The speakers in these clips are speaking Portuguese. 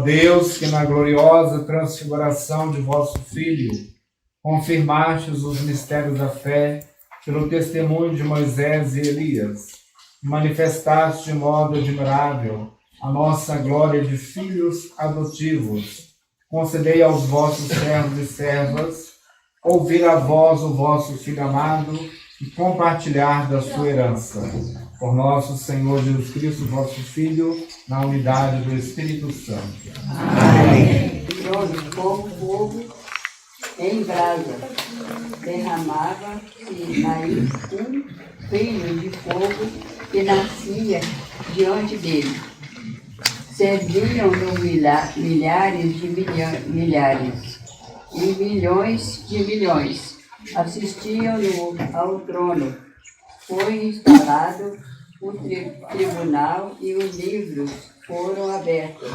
Deus, que na gloriosa transfiguração de vosso Filho confirmastes os mistérios da fé pelo testemunho de Moisés e Elias, manifestaste de modo admirável a nossa glória de filhos adotivos. Concedei aos vossos servos e servas ouvir a voz o vosso Filho amado e compartilhar da sua herança. Por nosso Senhor Jesus Cristo, vosso Filho, na unidade do Espírito Santo. Amém. Como fogo em brasa, derramava-se aí um filho de fogo que nascia diante dele. Serviam-no milhares de milhares e milhões de milhões. Assistiam-no ao trono. Foi instalado o tribunal e os livros foram abertos.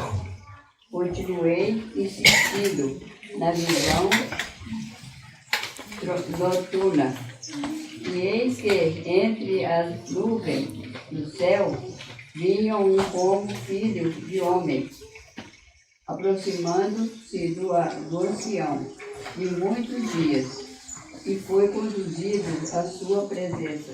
Continuei insistindo na visão noturna. E eis que entre as nuvens do céu vinha um como filho de homem, aproximando-se do ancião de muitos dias, e foi conduzido à sua presença.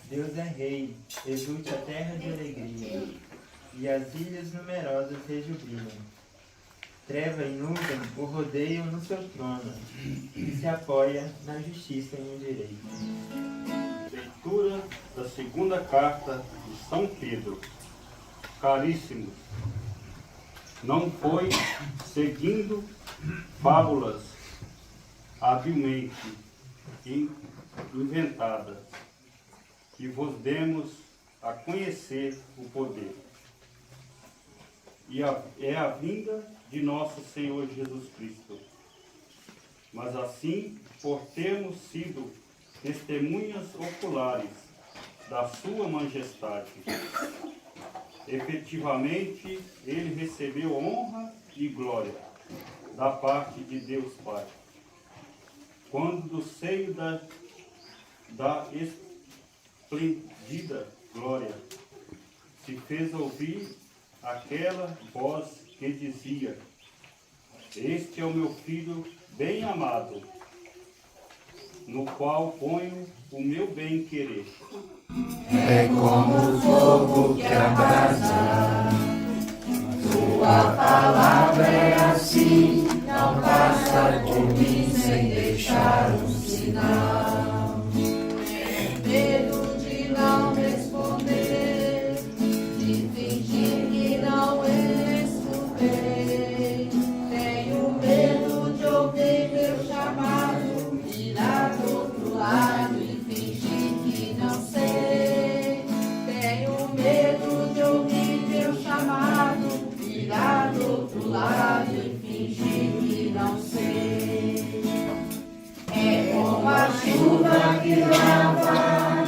Deus é Rei, exulte a terra de alegria, e as ilhas numerosas rejubilam. Treva e nuvem o rodeiam no seu trono, e se apoia na justiça e no direito. Leitura da segunda carta de São Pedro. Caríssimos, não foi seguindo fábulas habilmente inventadas que vos demos a conhecer o poder. E é a vinda de nosso Senhor Jesus Cristo. Mas assim, por termos sido testemunhas oculares da sua majestade, efetivamente ele recebeu honra e glória da parte de Deus Pai, quando do seio da esplendida glória se fez ouvir aquela voz que dizia: este é o meu filho bem amado, no qual ponho o meu bem-querer. É como o fogo que abrasa, tua palavra é assim, não passa por mim sem deixar um sinal. Tenho medo de não responder, de fingir que não escutei. Tenho medo de ouvir meu chamado, virar do outro lado e fingir que não sei. Tenho medo de ouvir meu chamado, virar do outro lado e fingir que não sei. É como a chuva que lava,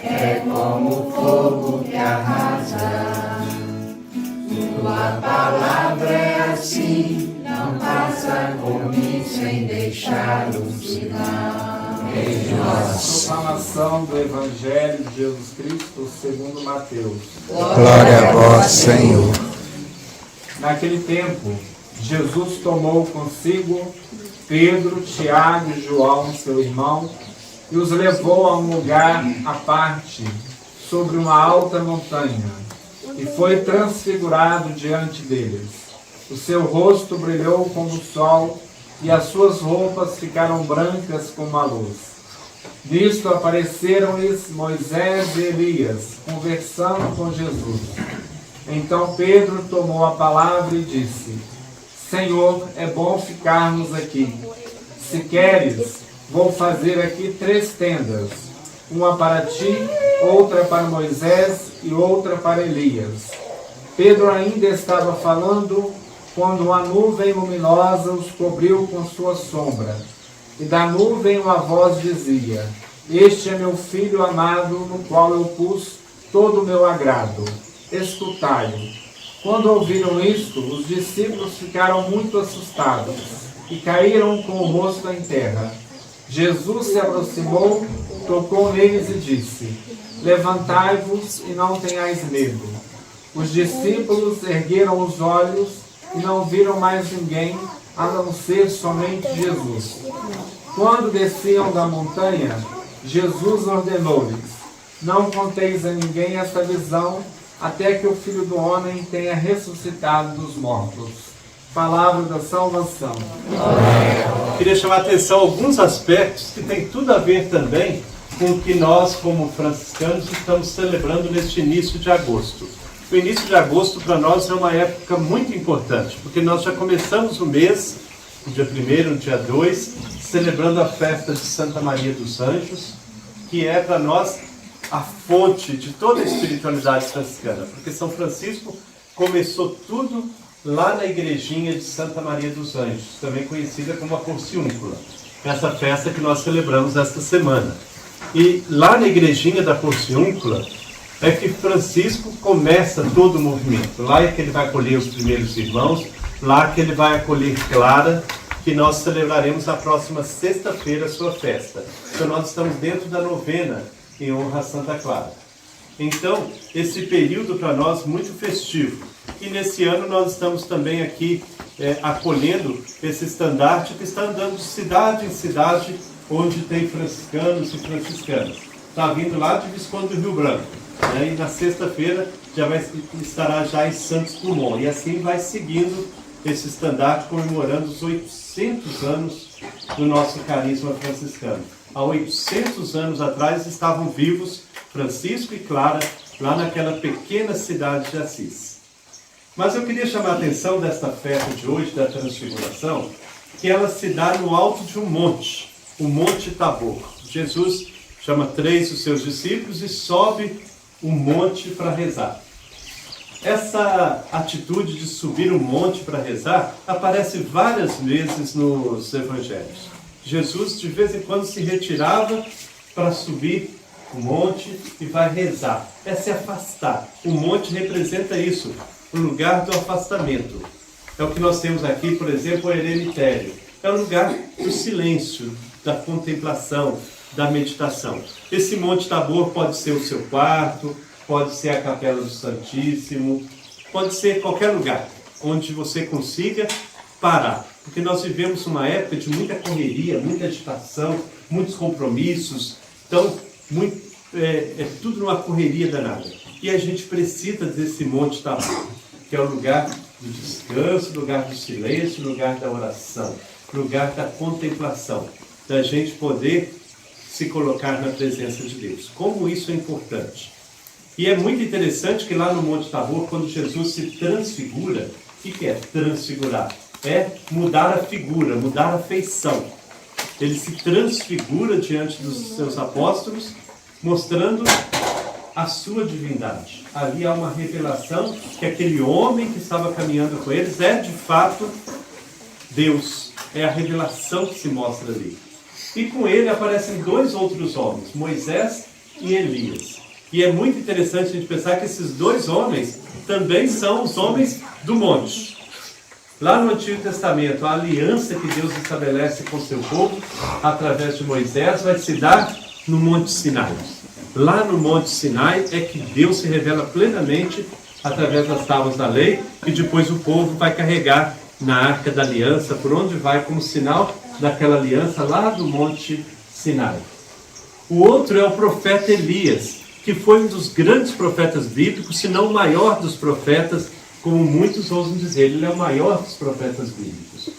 é como o fogo que arrasa. Tua palavra é assim, não passa por mim sem deixar um sinal. Proclamação do Evangelho de Jesus Cristo segundo Mateus. Glória a vós, Senhor. Naquele tempo, Jesus tomou consigo Pedro, Tiago e João, seu irmão, e os levou a um lugar à parte, sobre uma alta montanha, e foi transfigurado diante deles. O seu rosto brilhou como o sol, e as suas roupas ficaram brancas como a luz. Nisto apareceram-lhes Moisés e Elias, conversando com Jesus. Então Pedro tomou a palavra e disse: Senhor, é bom ficarmos aqui. Se queres, vou fazer aqui 3 tendas, uma para ti, outra para Moisés e outra para Elias. Pedro ainda estava falando quando uma nuvem luminosa os cobriu com sua sombra. E da nuvem uma voz dizia: Este é meu filho amado, no qual eu pus todo o meu agrado. Escutai-o. Quando ouviram isto, os discípulos ficaram muito assustados e caíram com o rosto em terra. Jesus se aproximou, tocou neles e disse: Levantai-vos e não tenhais medo. Os discípulos ergueram os olhos e não viram mais ninguém, a não ser somente Jesus. Quando desciam da montanha, Jesus ordenou-lhes: Não conteis a ninguém esta visão, até que o Filho do Homem tenha ressuscitado dos mortos. Palavra da salvação. Queria chamar a atenção a alguns aspectos que têm tudo a ver também com o que nós, como franciscanos, estamos celebrando neste início de agosto. O início de agosto para nós é uma época muito importante, porque nós já começamos o mês, no dia 1º, no dia 2, celebrando a festa de Santa Maria dos Anjos, que é para nós a fonte de toda a espiritualidade franciscana, porque São Francisco começou tudo lá na igrejinha de Santa Maria dos Anjos, também conhecida como a Porciúncula, essa festa que nós celebramos esta semana. E lá na igrejinha da Porciúncula é que Francisco começa todo o movimento. Lá é que ele vai acolher os primeiros irmãos, lá que ele vai acolher Clara, que nós celebraremos na próxima sexta-feira a sua festa. Então nós estamos dentro da novena em honra a Santa Clara. Então, esse período para nós muito festivo. E nesse ano nós estamos também aqui acolhendo esse estandarte que está andando de cidade em cidade onde tem franciscanos e franciscanas. Está vindo lá de Visconde do Rio Branco, né? E na sexta-feira estará já em Santos Dumont. E assim vai seguindo esse estandarte comemorando os 800 anos do nosso carisma franciscano. Há 800 anos atrás estavam vivos Francisco e Clara lá naquela pequena cidade de Assis. Mas eu queria chamar a atenção desta festa de hoje, da Transfiguração, que ela se dá no alto de um monte, o Monte Tabor. Jesus chama 3 dos seus discípulos e sobe o monte para rezar. Essa atitude de subir o monte para rezar aparece várias vezes nos evangelhos. Jesus de vez em quando se retirava para subir o monte e vai rezar, é se afastar. O monte representa isso, o lugar do afastamento. É o que nós temos aqui, por exemplo, o eremitério. É o lugar do silêncio, da contemplação, da meditação. Esse Monte Tabor pode ser o seu quarto, pode ser a Capela do Santíssimo, pode ser qualquer lugar onde você consiga parar. Porque nós vivemos uma época de muita correria, muita agitação, muitos compromissos. Então, tudo numa correria danada. E a gente precisa desse Monte Tabor, que é o lugar do descanso, lugar do silêncio, lugar da oração, lugar da contemplação, da gente poder se colocar na presença de Deus. Como isso é importante. E é muito interessante que lá no Monte Tabor, quando Jesus se transfigura, o que é transfigurar? É mudar a figura, mudar a feição. Ele se transfigura diante dos seus apóstolos, mostrando a sua divindade. Ali há uma revelação que aquele homem que estava caminhando com eles é de fato Deus. É a revelação que se mostra ali. E com ele aparecem 2 outros homens, Moisés e Elias. E é muito interessante a gente pensar que esses 2 homens também são os homens do monte. Lá no Antigo Testamento, a aliança que Deus estabelece com o seu povo, através de Moisés, vai se dar no Monte Sinai. Lá no Monte Sinai é que Deus se revela plenamente através das tábuas da lei, e depois o povo vai carregar na Arca da Aliança, por onde vai como sinal daquela aliança lá do Monte Sinai. O outro é o profeta Elias, que foi um dos grandes profetas bíblicos, se não o maior dos profetas, como muitos ousam dizer, ele é o maior dos profetas bíblicos.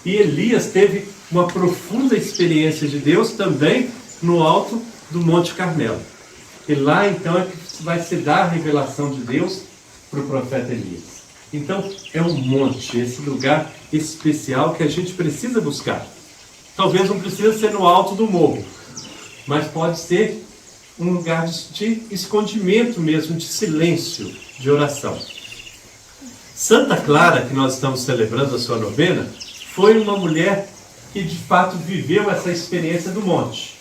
E Elias teve uma profunda experiência de Deus também no alto do Monte Carmelo. E lá então é que vai se dar a revelação de Deus para o profeta Elias. Então é um monte, esse lugar especial que a gente precisa buscar. Talvez não precisa ser no alto do morro, mas pode ser um lugar de escondimento mesmo, de silêncio, de oração. Santa Clara, que nós estamos celebrando a sua novena, foi uma mulher que de fato viveu essa experiência do monte.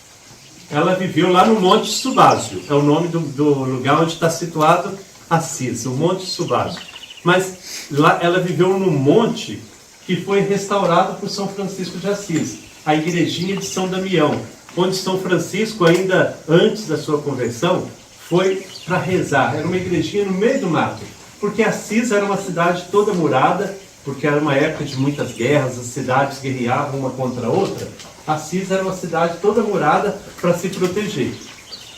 Ela viveu lá no Monte Subásio, é o nome do lugar onde está situado Assis, o Monte Subásio. Mas lá ela viveu num monte que foi restaurado por São Francisco de Assis, a igrejinha de São Damião, onde São Francisco, ainda antes da sua conversão, foi para rezar. Era uma igrejinha no meio do mato, porque Assis era uma cidade toda murada, porque era uma época de muitas guerras, as cidades guerreavam uma contra a outra. Assis era uma cidade toda murada para se proteger.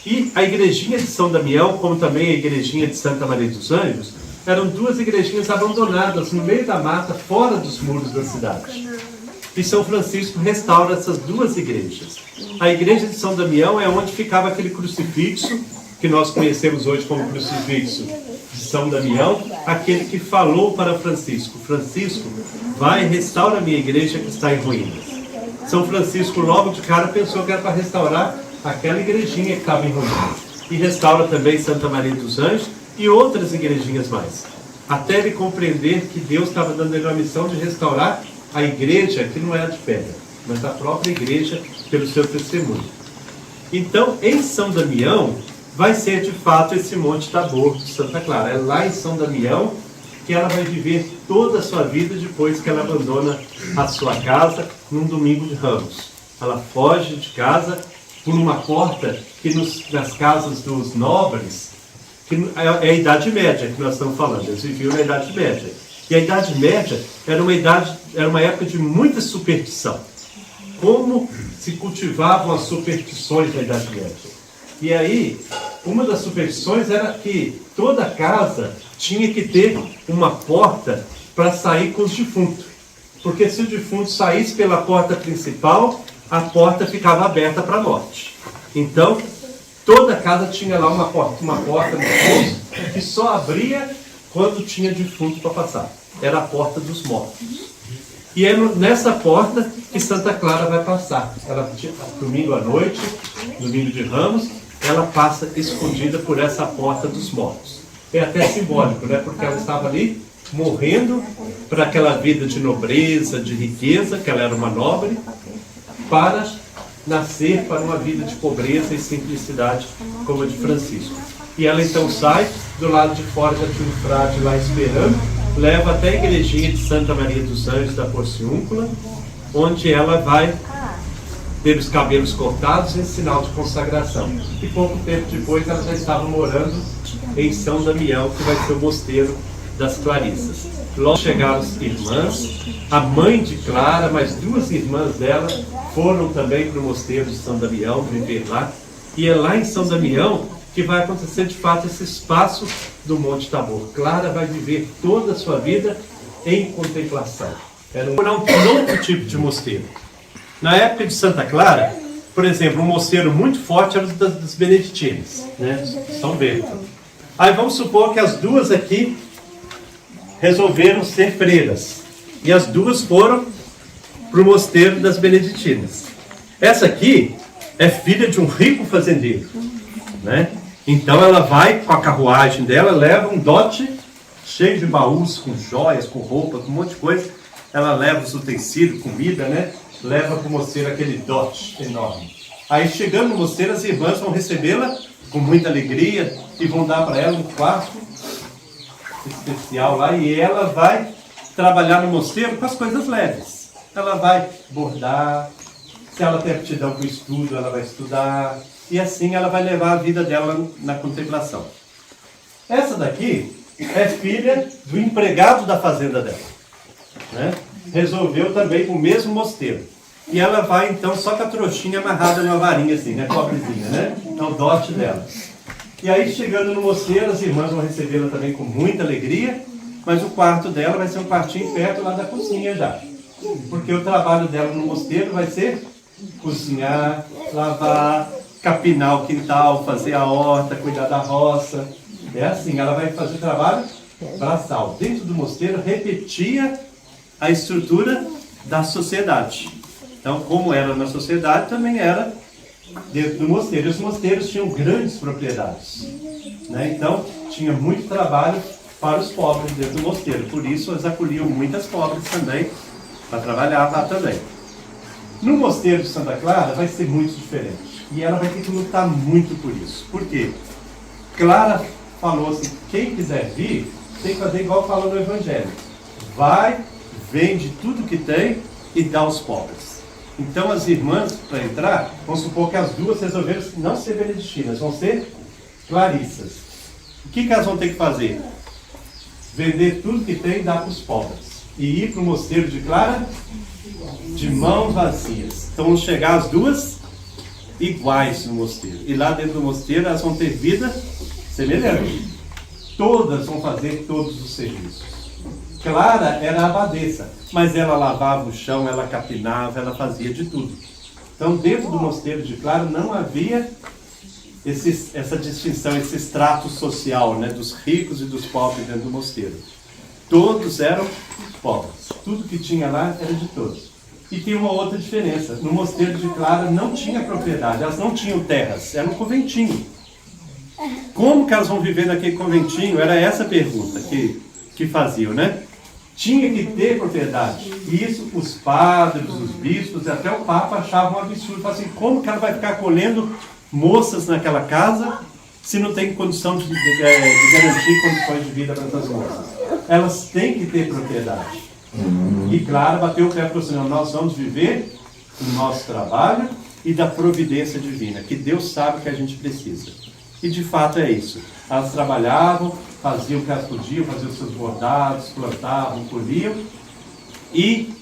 E a igrejinha de São Damião, como também a igrejinha de Santa Maria dos Anjos, eram duas igrejinhas abandonadas no meio da mata, fora dos muros da cidade. E São Francisco restaura essas duas igrejas. A igreja de São Damião é onde ficava aquele crucifixo, que nós conhecemos hoje como crucifixo de São Damião, aquele que falou para Francisco: Francisco, vai e restaura a minha igreja que está em ruínas. São Francisco logo de cara pensou que era para restaurar aquela igrejinha que estava em ruínas. E restaura também Santa Maria dos Anjos e outras igrejinhas mais. Até ele compreender que Deus estava dando ele a missão de restaurar a igreja que não era de pedra, mas a própria igreja pelo seu testemunho. Então, em São Damião, vai ser de fato esse Monte Tabor de Santa Clara. É lá em São Damião que ela vai viver toda a sua vida depois que ela abandona a sua casa num domingo de Ramos. Ela foge de casa por uma porta que nas casas dos nobres, que é a Idade Média que nós estamos falando, eles viviam na Idade Média. E a Idade Média era uma época de muita superstição. Como se cultivavam as superstições na Idade Média. E aí, uma das superstições era que toda casa tinha que ter uma porta para sair com os defuntos. Porque se o defunto saísse pela porta principal, a porta ficava aberta para a morte. Então, toda casa tinha lá uma porta no fundo, que só abria quando tinha defunto para passar. Era a porta dos mortos. E é nessa porta que Santa Clara vai passar. Ela, domingo à noite, domingo de Ramos, ela passa escondida por essa porta dos mortos. É até simbólico, né? Porque ela estava ali morrendo para aquela vida de nobreza, de riqueza, que ela era uma nobre, para nascer para uma vida de pobreza e simplicidade como a de Francisco. E ela então sai, do lado de fora já tinha um frade lá esperando, leva até a igrejinha de Santa Maria dos Anjos da Porciúncula, onde ela vai ter os cabelos cortados em sinal de consagração. E pouco tempo depois ela já estava morando em São Damião, que vai ser o mosteiro das Clarissas. Logo chegaram as irmãs, a mãe de Clara, mais duas irmãs dela, foram também para o mosteiro de São Damião, viver lá. E é lá em São Damião que vai acontecer de fato esse espaço do Monte Tabor. Clara vai viver toda a sua vida em contemplação. Era um outro tipo de mosteiro. Na época de Santa Clara, por exemplo, um mosteiro muito forte era o dos beneditinos, né? São Bento. Aí vamos supor que as duas aqui resolveram ser freiras. E as duas foram para o mosteiro das beneditinas. Essa aqui é filha de um rico fazendeiro, né? Então ela vai com a carruagem dela, leva um dote cheio de baús, com joias, com roupa, com um monte de coisa. Ela leva os utensílios, comida, né? Leva para o mosteiro aquele dote enorme. Aí chegando no mosteiro, as irmãs vão recebê-la com muita alegria e vão dar para ela um quarto especial lá, e ela vai trabalhar no mosteiro com as coisas leves. Ela vai bordar, se ela tem aptidão para o estudo, ela vai estudar, e assim ela vai levar a vida dela na contemplação. Essa daqui é filha do empregado da fazenda dela, né? Resolveu também ir para o mesmo mosteiro. E ela vai então só com a trouxinha amarrada numa varinha assim, né? Pobrezinha, né? É o dote dela. E aí, chegando no mosteiro, as irmãs vão recebê-la também com muita alegria, mas o quarto dela vai ser um quartinho perto lá da cozinha já. Porque o trabalho dela no mosteiro vai ser cozinhar, lavar, capinar o quintal, fazer a horta, cuidar da roça. É assim, ela vai fazer trabalho braçal. Dentro do mosteiro, repetia a estrutura da sociedade. Então, como era na sociedade, também era dentro do mosteiro. E os mosteiros tinham grandes propriedades, né? Então, tinha muito trabalho para os pobres dentro do mosteiro. Por isso, eles acolhiam muitas pobres também, para trabalhar lá também. No mosteiro de Santa Clara vai ser muito diferente. E ela vai ter que lutar muito por isso. Por quê? Clara falou assim, quem quiser vir, tem que fazer igual fala no Evangelho. Vai, vende tudo que tem e dá aos pobres. Então as irmãs, para entrar, vamos supor que as duas resolveram não ser beneditinas, vão ser clarissas. O que elas vão ter que fazer? Vender tudo que tem e dar para os pobres. E ir para o mosteiro de Clara de mãos vazias. Então vão chegar as duas iguais no mosteiro. E lá dentro do mosteiro elas vão ter vida semelhante. Todas vão fazer todos os serviços. Clara era a abadesa, mas ela lavava o chão, ela capinava, ela fazia de tudo. Então dentro do mosteiro de Clara não havia essa distinção, esse extrato social, né, dos ricos e dos pobres dentro do mosteiro. Todos eram pobres. Tudo que tinha lá era de todos. E tem uma outra diferença. No mosteiro de Clara não tinha propriedade, elas não tinham terras, era um conventinho. Como que elas vão viver naquele conventinho? Era essa a pergunta que faziam, né? Tinha que ter propriedade. E isso os padres, os bispos e até o Papa achavam um absurdo. Falavam assim, como que ela vai ficar acolhendo moças naquela casa se não tem condição de garantir condições de vida para essas moças? Elas têm que ter propriedade. E claro, bateu o pé para o Senhor, nós vamos viver o nosso trabalho e da providência divina, que Deus sabe que a gente precisa. E de fato é isso. Elas trabalhavam, faziam o que elas podiam, faziam os seus bordados, plantavam, colhiam. E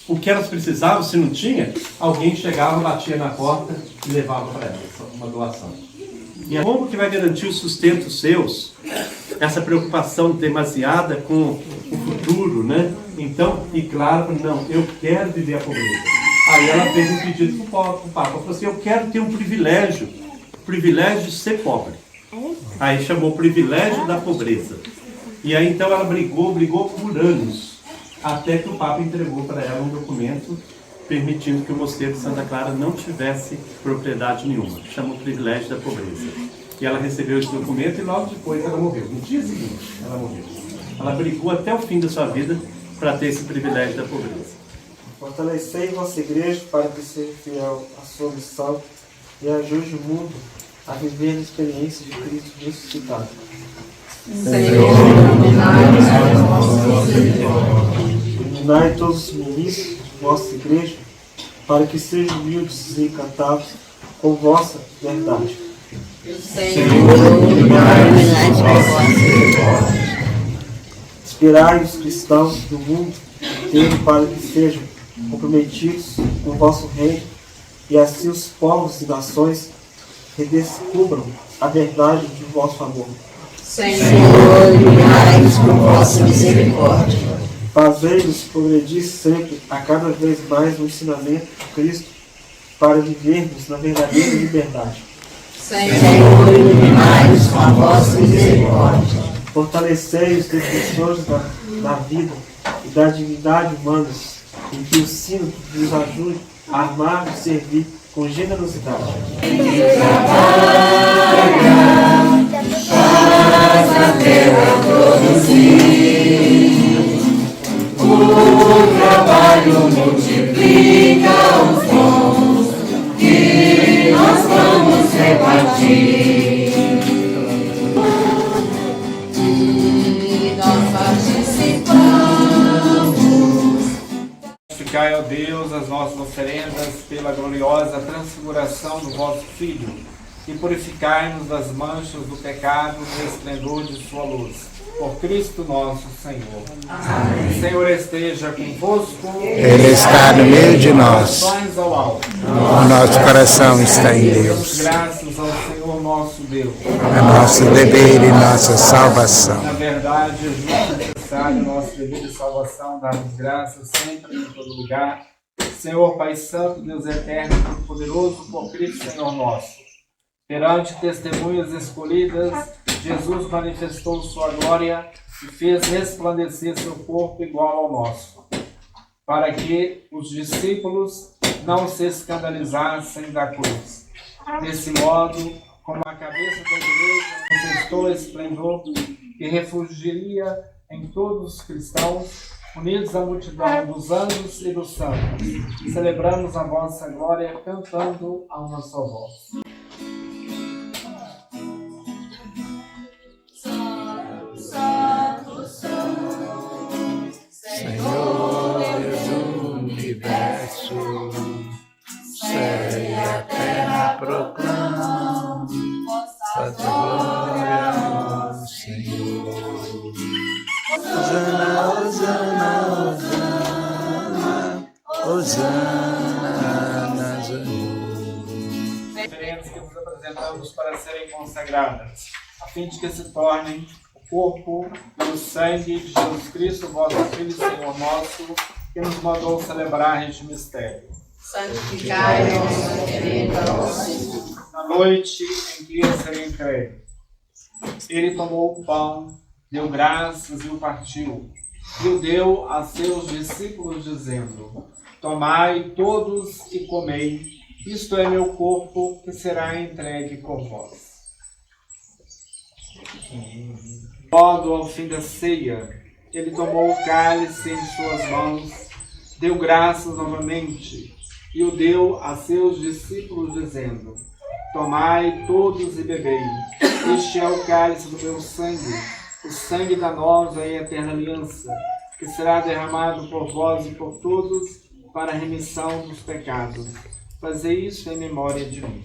o que elas precisavam, se não tinha, alguém chegava, batia na porta e levava para elas uma doação. E como que vai garantir o sustento seus? Essa preocupação demasiada com o futuro, né? Então, e claro, não, eu quero viver a pobreza. Aí ela fez um pedido para o Papa, falou assim, eu quero ter um privilégio de ser pobre. Aí chamou o privilégio da pobreza. E aí então ela brigou por anos, até que o Papa entregou para ela um documento permitindo que o mosteiro de Santa Clara não tivesse propriedade nenhuma. Chama o privilégio da pobreza. E ela recebeu esse documento e logo depois ela morreu. No dia seguinte ela morreu. Ela brigou até o fim da sua vida para ter esse privilégio da pobreza. Fortalecei vossa igreja para que seja fiel à sua missão e ajude o mundo a viver a experiência de Cristo ressuscitado. Senhor, iluminai todos os ministros de vossa igreja para que sejam humildes e encantados com vossa verdade. Inspirai os cristãos do mundo inteiro para que sejam comprometidos com o vosso reino e assim os povos e nações redescubram a verdade de vosso amor. Senhor, iluminai-nos com vossa misericórdia. Fazei-nos progredir sempre, a cada vez mais, no ensinamento de Cristo, para vivermos na verdadeira liberdade. Senhor, iluminai-nos com a vossa misericórdia. Fortalecei os defensores da vida e da dignidade humanas, em que o sino nos ajude a amar e servir com generosidade. Faz a terra produzir, o trabalho multiplica os dons que nós vamos repartir. E nós participamos. Santificai, ó Deus, as nossas oferendas pela gloriosa transfiguração do vosso Filho e purificai-nos das manchas do pecado no esplendor de sua luz. Por Cristo nosso Senhor. Amém. O Senhor esteja convosco. Ele está no meio de nós. Ao alto. O nosso coração está em Deus. Graças ao Senhor nosso Deus. É nosso dever e nossa salvação. Na verdade, é justo e necessário nosso dever de salvação, darmos graças sempre em todo lugar. Senhor Pai Santo, Deus Eterno e Todo-Poderoso, por Cristo Senhor nosso. Perante testemunhas escolhidas, Jesus manifestou sua glória e fez resplandecer seu corpo igual ao nosso, para que os discípulos não se escandalizassem da cruz. Desse modo, como a cabeça da igreja manifestou esplendor e refugiaria em todos os cristãos, unidos à multidão dos anjos e dos santos, celebramos a vossa glória cantando a uma só voz. Santo, Santo, Senhor Deus do universo, céu e a terra proclamam vossa glória ao Senhor. Hosana, Hosana, Hosana, Hosana nas Diferentes que nos apresentamos para serem consagradas, a fim de que se tornem o corpo e o sangue de Jesus Cristo, vosso Filho e Senhor nosso, que nos mandou celebrar este mistério. Santificai-nos, querido Senhor. Na noite em que ia ser entregue, ele tomou o pão, deu graças e o partiu, e o deu a seus discípulos, dizendo: tomai todos e comei, isto é meu corpo que será entregue por vós. Logo ao fim da ceia, ele tomou o cálice em suas mãos, deu graças novamente, e o deu a seus discípulos, dizendo: tomai todos e bebei, este é o cálice do meu sangue, o sangue da nova e eterna aliança, que será derramado por vós e por todos para a remissão dos pecados. Fazei isso em memória de mim.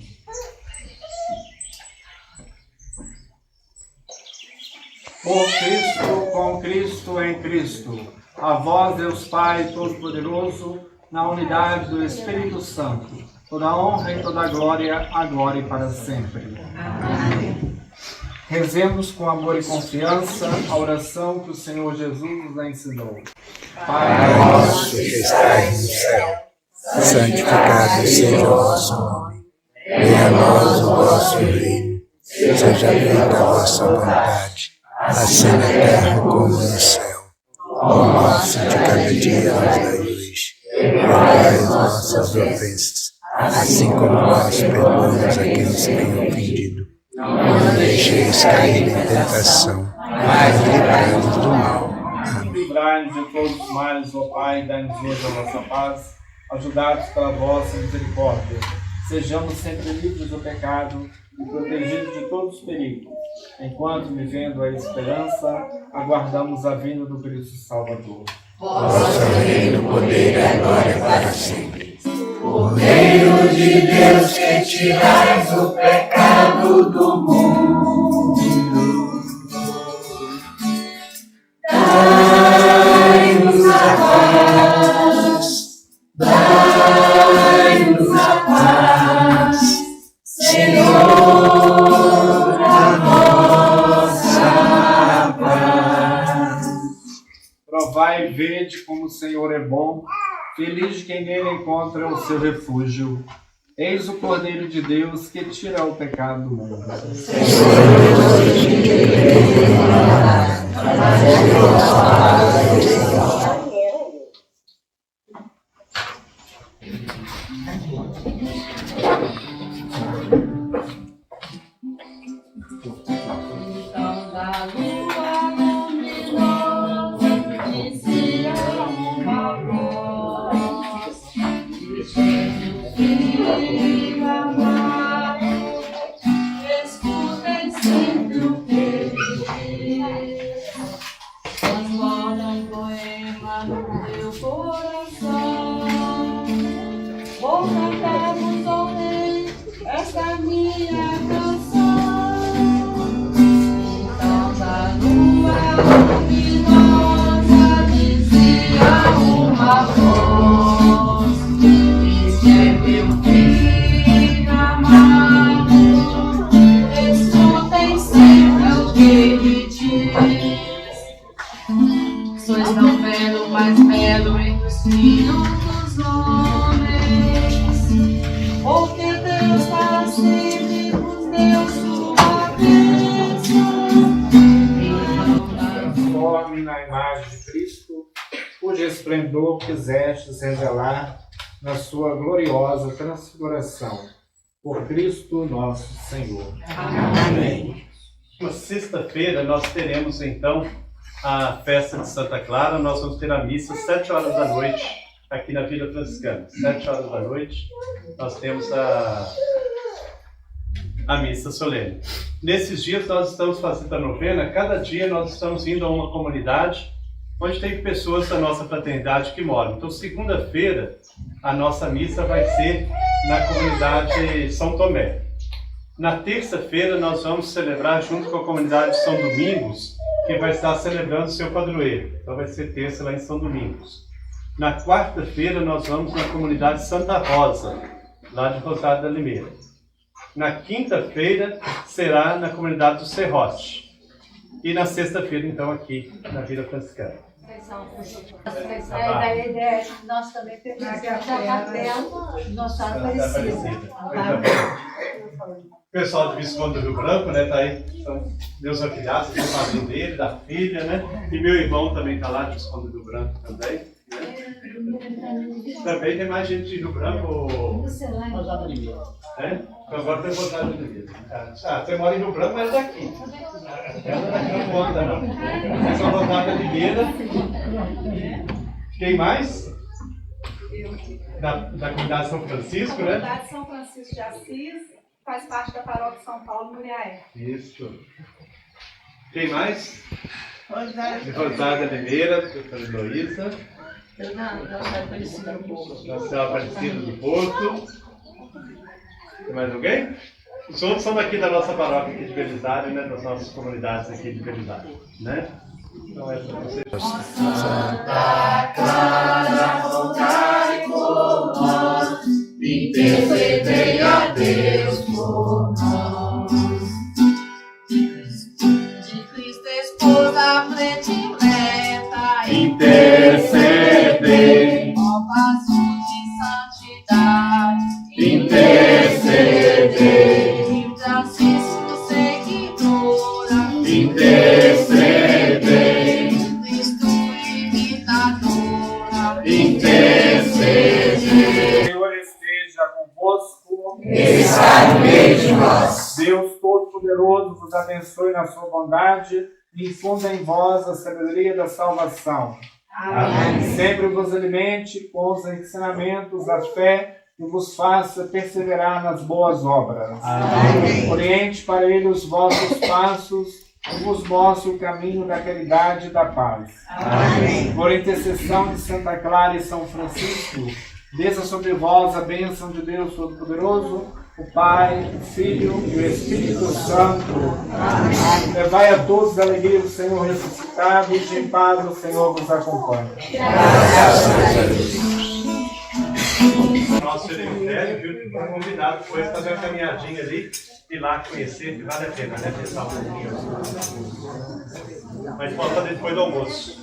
Por Cristo, com Cristo, em Cristo, a vós, Deus Pai Todo-Poderoso, na unidade do Espírito Santo, toda a honra e toda a glória e para sempre. Amém. Rezemos com amor e confiança a oração que o Senhor Jesus nos ensinou. Pai nosso que estais no céu, santificado seja o vosso nome. Venha a nós o vosso reino, seja feita a vossa vontade, assim na terra como no céu. O nosso de cada dia nos dai hoje, perdoai as nossas ofensas, assim como nós perdoamos a quem nos tem ofendido. Não deixeis cair em tentação, mas livrai-nos do mal. Amém. Livrai-nos de todos os males, ó Pai, dai-nos hoje a vossa paz, ajudados pela vossa misericórdia. Sejamos sempre livres do pecado e protegidos de todos os perigos, enquanto, vivendo a esperança, aguardamos a vinda do Cristo Salvador. Vosso reino, poder e a glória para sempre. Cordeiro de Deus, que tirais o pecado do mundo, dai-nos a paz, dai-nos a paz, Senhor, a nossa paz. Provai e vede como o Senhor é bom, feliz de quem nele encontra o seu refúgio. Eis o Cordeiro de Deus que tira o pecado do mundo. Então da lua luminosa dizia uma voz, dizendo: filho amado, escutem sempre o que diz. Transborda um poema no teu coração. Vou cantar-vos, ó Rei, esta minha canção. Então da lua luminosa dizia uma voz, este é meu filho amado, escutem sempre o que ele diz. Sois tão belo, mais belo entre os filhos dos homens, porque Deus para sempre vos deu sua bênção. Transforme na imagem de Cristo, cujo esplendor quisestes revelar na sua gloriosa transfiguração. Por Cristo nosso Senhor. Amém. Na sexta-feira nós teremos então a festa de Santa Clara, nós vamos ter a missa às 7 horas da noite, aqui na Vila Franciscana. 7 horas da noite, nós temos a missa solene. Nesses dias nós estamos fazendo a novena, cada dia nós estamos indo a uma comunidade onde tem pessoas da nossa fraternidade que moram. Então, segunda-feira, a nossa missa vai ser na comunidade São Tomé. Na terça-feira, nós vamos celebrar junto com a comunidade São Domingos, que vai estar celebrando o seu padroeiro. Então, vai ser terça lá em São Domingos. Na quarta-feira, nós vamos na comunidade Santa Rosa, lá de Rosário da Limeira. Na quinta-feira, será na comunidade do Serrote. E na sexta-feira, então, aqui na Vila Franciscana. A ideia é que nós também temos a capela Nossa Aparecida. O pessoal de Visconde do Rio Branco, né, tá aí, são meus afilhados, tem o padrinho dele, da filha, né, e meu irmão também tá lá de Visconde do Rio Branco também, né. Também tem mais gente de Rio Branco, Rosada de Limeira. É? Agora tem Rosada de Limeira. Ah, você mora em Rio Branco, mas é daqui. Ela daqui não conta, não. Essa Rosada de Limeira. Quem mais? Da comunidade São Francisco, né? A comunidade São Francisco de Assis faz parte da paróquia São Paulo Muriaé. Isso. Quem mais? Rosada de Limeira, doutora Heloísa. Nossa Aparecida do Porto. Nossa Aparecida do Porto. Tem mais alguém? Os outros são daqui da nossa paróquia aqui de Belisário, né? Das nossas comunidades aqui de Belisário, né? Então essa é você. Santa Clara, rogai por nós, intercedei a Deus por nós. De Cristo esposa predileta, intercedei. Ó vaso de santidade, intercedei. De Francisco seguidora, intercedei. Cristo imitadora, intercedei. O Senhor esteja convosco. Está no meio de nós. Deus Todo-Poderoso vos abençoe na sua bondade e infunda em vós a sabedoria da salvação. Amém. Sempre vos alimente com os ensinamentos da fé e vos faça perseverar nas boas obras. Amém. Oriente para ele os vossos passos e vos mostre o caminho da caridade e da paz. Amém. Por intercessão de Santa Clara e São Francisco, desça sobre vós a bênção de Deus Todo-Poderoso, o Pai, o Filho e o Espírito Santo. Amém. Levai a todos a alegria do Senhor ressuscitado, e em paz o Senhor vos acompanhe. Graças a Deus. Nosso cemitério, viu? Foi convidado depois fazer uma caminhadinha ali e lá conhecer, que vale a pena, né? Pensar um pouquinho. Mas pode fazer depois do almoço.